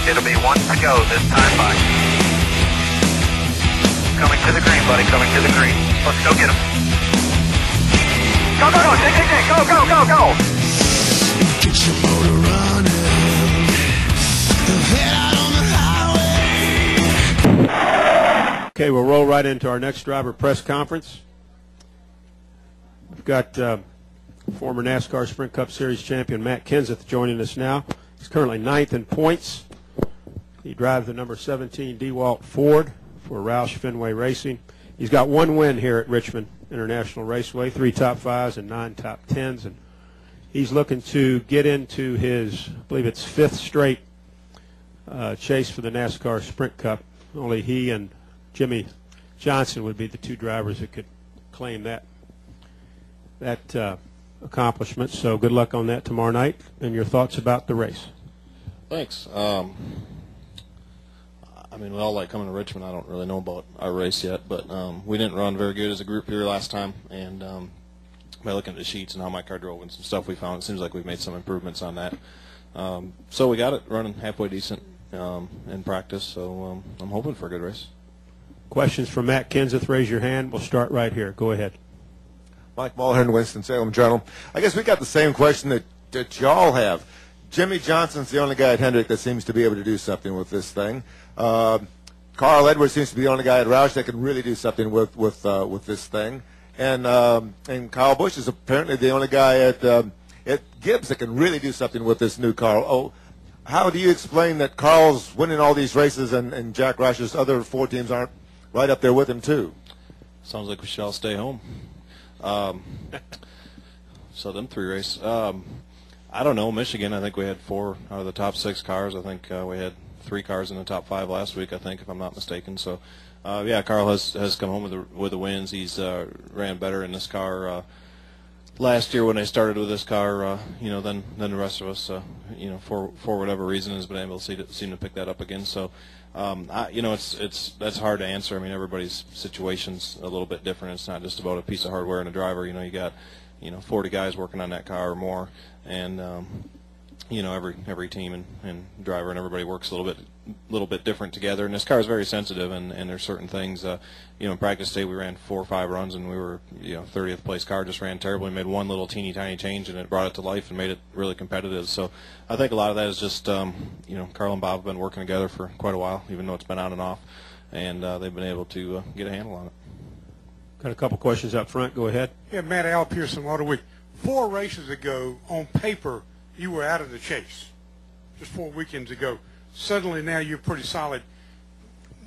It'll be 1 to go this time by. Coming to the green, buddy, coming to the green. Let's go get him. Go, go, go, go, go, go, go. Get your motor running. Head out on the highway. Okay, we'll roll right into our next driver press conference. We've got former NASCAR Sprint Cup Series champion Matt Kenseth joining us now. He's currently 9th in points. He drives the number 17 DeWalt Ford for Roush Fenway Racing. He's got 1 win here at Richmond International Raceway, 3 top 5s and 9 top 10s, and he's looking to get into his, I believe it's 5th straight chase for the NASCAR Sprint Cup. Only he and Jimmy Johnson would be the 2 drivers that could claim that accomplishment. So good luck on that tomorrow night, and your thoughts about the race. Thanks. I mean, we all like coming to Richmond. I don't really know about our race yet, but we didn't run very good as a group here last time. And by looking at the sheets and how my car drove and some stuff we found, it seems like we've made some improvements on that. So we got it running halfway decent in practice, so I'm hoping for a good race. Questions for Matt Kenseth, raise your hand. We'll start right here. Go ahead. Mike Mulhern, Winston-Salem Journal. I guess we got the same question that y'all have. Jimmy Johnson's the only guy at Hendrick that seems to be able to do something with this thing. Carl Edwards seems to be the only guy at Roush that can really do something with this thing. And Kyle Busch is apparently the only guy at Gibbs that can really do something with this new car. Oh, how do you explain that Carl's winning all these races and Jack Roush's other 4 teams aren't right up there with him too? Sounds like we should all stay home. So them 3 races. I don't know. Michigan, I think we had 4 out of the top 6 cars. I think we had 3 cars in the top 5 last week, I think, if I'm not mistaken. So, yeah, Carl has come home with the wins. He's ran better in this car last year when I started with this car, than the rest of us. For whatever reason, has been able to seem to pick that up again. So, that's hard to answer. I mean, everybody's situation's a little bit different. It's not just about a piece of hardware and a driver. You got 40 guys working on that car or more, and every team and driver and everybody works a little bit different together. And this car is very sensitive, and there's certain things. In practice today we ran 4 or 5 runs, and we were 30th place car, just ran terribly. Made one little teeny tiny change, and it brought it to life and made it really competitive. So I think a lot of that is just Carl and Bob have been working together for quite a while, even though it's been on and off, and they've been able to get a handle on it. Got a couple questions up front. Go ahead. Yeah, Matt, Al Pearson, Water Week. 4 races ago, on paper, you were out of the chase. Just 4 weekends ago. Suddenly now you're pretty solid.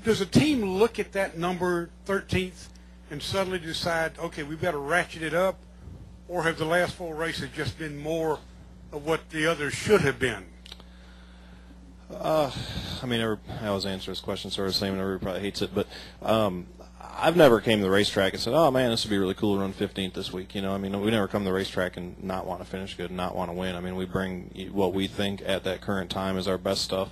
Does a team look at that number, 13th, and suddenly decide, okay, we better ratchet it up? Or have the last 4 races just been more of what the others should have been? I mean, I always answer this question sort of the same, and everybody probably hates it, but I've never came to the racetrack and said, oh, man, this would be really cool to run 15th this week. I mean, we never come to the racetrack and not want to finish good and not want to win. I mean, we bring what we think at that current time is our best stuff.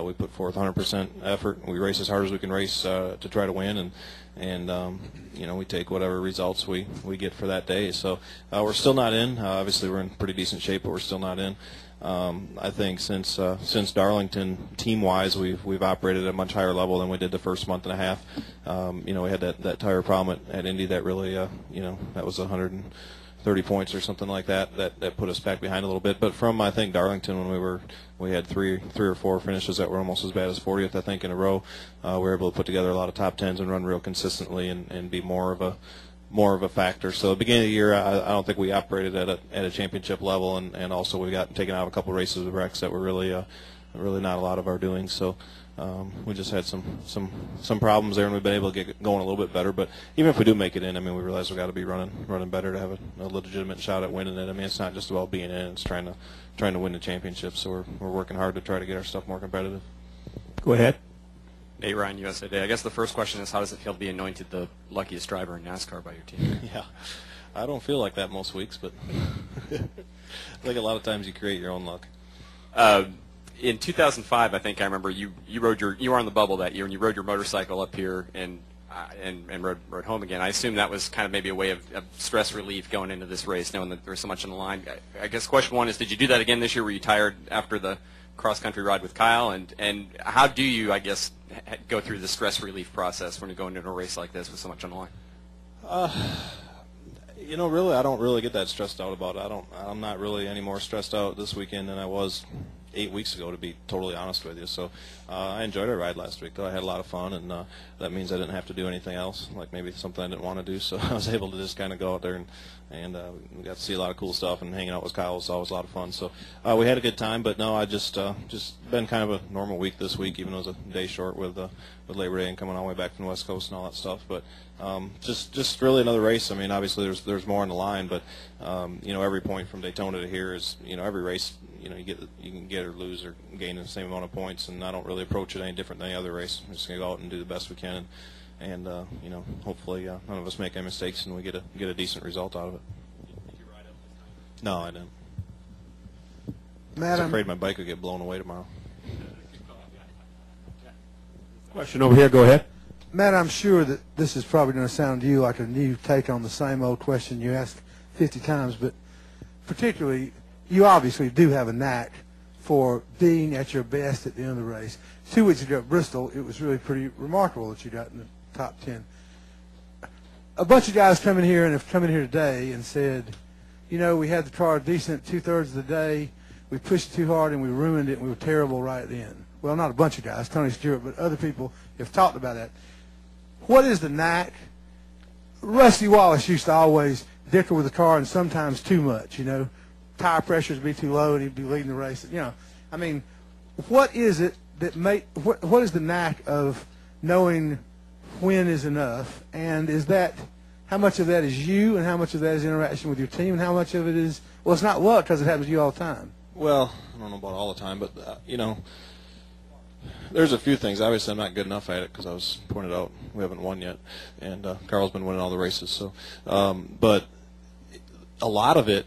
We put forth 100% effort. We race as hard as we can race to try to win, and we take whatever results we get for that day. So we're still not in. Obviously, we're in pretty decent shape, but we're still not in. I think since Darlington, team-wise, we've operated at a much higher level than we did the first month and a half. We had that tire problem at Indy that really, that was 130 points or something like that put us back behind a little bit. But from, I think, Darlington, when we had three or four finishes that were almost as bad as 40th, I think, in a row. We were able to put together a lot of top 10s and run real consistently and be more of a factor. So at the beginning of the year, I don't think we operated at a championship level, and also we got taken out of a couple of races with wrecks that were really not a lot of our doing. So we just had some problems there, and we've been able to get going a little bit better. But even if we do make it in, I mean, we realize we've got to be running better to have a legitimate shot at winning it. I mean, it's not just about being in; it's trying to win the championship. So we're working hard to try to get our stuff more competitive. Go ahead. Nate Ryan, USA Today. I guess the first question is, how does it feel to be anointed the luckiest driver in NASCAR by your team? Yeah, I don't feel like that most weeks, but I think a lot of times you create your own luck. In 2005, I think I remember you were on the bubble that year, and you rode your motorcycle up here and rode home again. I assume that was kind of maybe a way of stress relief going into this race, knowing that there was so much on the line. I guess question one is, did you do that again this year? Were you tired after the cross country ride with Kyle, and how do you, I guess, go through the stress relief process when you're going into a race like this with so much on the line? You know, really, I don't really get that stressed out about it. I'm not really any more stressed out this weekend than I was 8 weeks ago, to be totally honest with you. So I enjoyed our ride last week, though. I had a lot of fun, and that means I didn't have to do anything else, like maybe something I didn't want to do. So I was able to just kind of go out there, and we got to see a lot of cool stuff, and hanging out with Kyle was always a lot of fun. So we had a good time, but no, I just been kind of a normal week this week, even though it was a day short with Labor Day and coming all the way back from the West Coast and all that stuff. But just really another race. I mean, obviously there's more on the line, but you know, every point from Daytona to here is, you know, every race, you know, you can get or lose or gain the same amount of points, and I don't really approach it any different than any other race. I'm just gonna go out and do the best we can, and you know, hopefully none of us make any mistakes and we get a decent result out of it. Did you ride up this time? No, I didn't. Matt, I was afraid my bike would get blown away tomorrow. Question over here. Go ahead. Matt, I'm sure that this is probably going to sound to you like a new take on the same old question you asked 50 times, but particularly, you obviously do have a knack for being at your best at the end of the race. 2 weeks ago at Bristol, it was really pretty remarkable that you got in the top 10. A bunch of guys come in here and have come in here today and said, you know, we had the car decent 2/3 of the day, we pushed it too hard and we ruined it and we were terrible right at the end. Well, not a bunch of guys, Tony Stewart, but other people have talked about that. What is the knack? Rusty Wallace used to always dicker with the car, and sometimes too much, you know. Tire pressures would be too low, and he'd be leading the race. You know, I mean, what is it that what is the knack of knowing when is enough? And is that, how much of that is you, and how much of that is interaction with your team, and how much of it is, well, it's not luck because it happens to you all the time. Well, I don't know about all the time, but you know, there's a few things. Obviously, I'm not good enough at it because I was pointed out we haven't won yet, and Carl's been winning all the races. So, but a lot of it,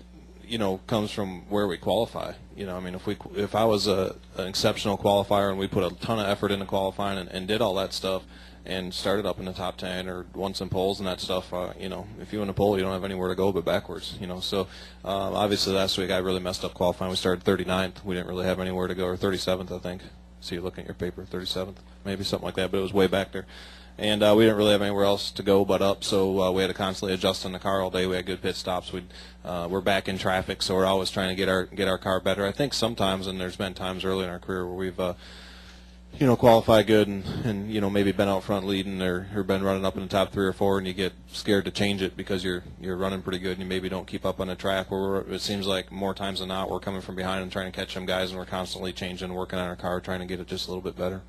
you know, comes from where we qualify. You know, I mean, if I was an exceptional qualifier and we put a ton of effort into qualifying and did all that stuff and started up in the top 10 or won some poles and that stuff, you know, if you win a pole, you don't have anywhere to go but backwards. You know, so obviously last week I really messed up qualifying. We started 39th. We didn't really have anywhere to go, or 37th, I think. So you're looking at your paper, 37th, maybe something like that, but it was way back there. And we didn't really have anywhere else to go but up, so we had to constantly adjust on the car all day. We had good pit stops. We're back in traffic, so we're always trying to get our car better. I think sometimes, and there's been times early in our career where we've you know, qualified good and you know, maybe been out front leading or been running up in the top 3 or 4, and you get scared to change it because you're running pretty good and you maybe don't keep up on the track. Where it seems like more times than not we're coming from behind and trying to catch them guys, and we're constantly changing, working on our car, trying to get it just a little bit better.